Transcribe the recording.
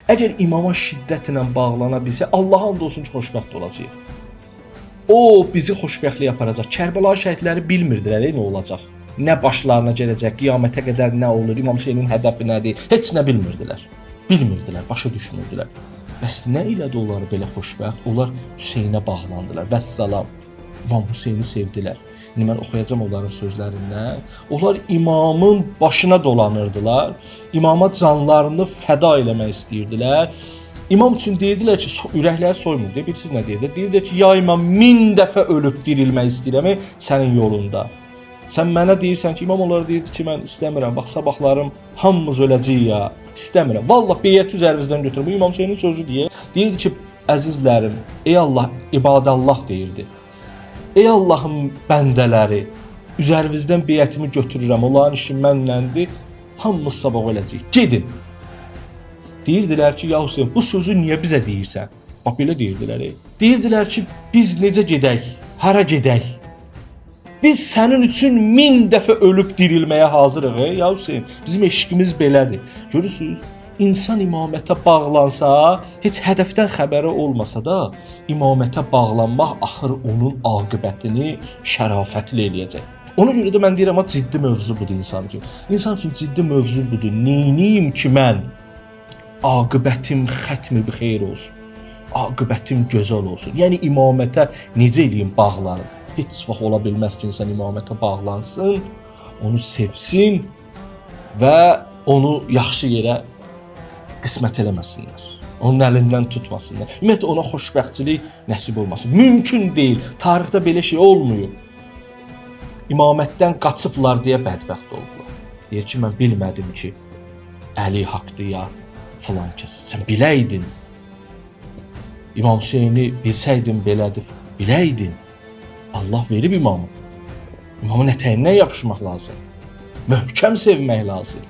Əgər imama şiddətlə bağlana bilsə, Allah and olsun ki, xoşbəxt olacaq. O bizi xoşbəxtliyə aparacaq. Kərbəla şəhidləri bilmirdilər nə olacaq. Nə başlarına gələcək, qiyamətə qədər nə olur, İmam Hüseynin hədəfi nədir, heç nə bilmirdilər. Bilmirdilər, başa düşmürdülər. Bəs nə elədi onları belə xoşbəxt? Onlar Hüseynə bağlandılar. Vəssalam. İmam Hüseyni sevdilər. İndi mən oxuyacağam onların sözlərindən. Onlar imamın başına dolanırdılar. İmama canlarını fəda eləmək istəyirdilər. İmam üçün deyirdilər ki, ürəkləri soymur. Bilirsiniz nə deyirdi? Deyirdi ki, ya imam 1000 dəfə ölüb dirilmək istəyirəm sənin yolunda. Sən mənə deyirsən ki, imam onlara deyirdi ki, mən istəmirəm. Bax, sabahlarım hamımız öləcəyik ya. İstəmirəm. Vallahi beyyəti üzərinizdən götürün. Bu İmam Hüseynin sözü deyir. Deyirdi ki, əzizlərim, ey Allah, ibadallah deyirdi. Ey Allahın bəndələri, üzərinizdən beyyətimi götürürəm. Onların işi mənləndir. Hamımız sabah öləcəyik. Gedin. Deyirdilər ki, ya Hüseyin, bu sözü niyə bizə deyirsən? Bax, belə deyirdilər. Deyirdilər ki, biz necə gedək? Hara gedək? Biz sənin üçün 1000 dəfə ölüb dirilməyə hazırıq, ya Hüseyin. Bizim eşqimiz belədir. Görürsünüz, insan imamətə bağlansa, heç hədəfdən xəbəri olmasa da, imamətə bağlanmaq axır onun aqibətini şərafətli eləyəcək. Ona görə də mən deyirəm, ciddi mövzu budur insan üçün. İnsan üçün ciddi mövzu budur. Neyniyim ki mən? Aqibətim xətmi bi xeyr olsun. Aqibətim gözəl olsun. Yəni imamətə necə eləyim bağlanım? Heç vaxt ola bilməz ki, insan imamətə bağlansın, onu sevsin və onu yaxşı yerə qismət eləməsinlər. Onun əlindən tutmasınlar. Ümumiyyətlə ona xoşbəxtçilik nəsib olmasın. Mümkün deyil. Tarixdə belə şey olmuyor. İmamətdən qaçıblar deyə bədbəxt oldular. Deyir ki, mən bilmədim ki, Əli haqdır ya filan kəs. Sən biləydin. İmam Hüseyni bilsəydin belədir. Biləydin. Allah verib imamı. İmamın ətəyindən yapışmaq lazım. Möhkəm sevmək lazım.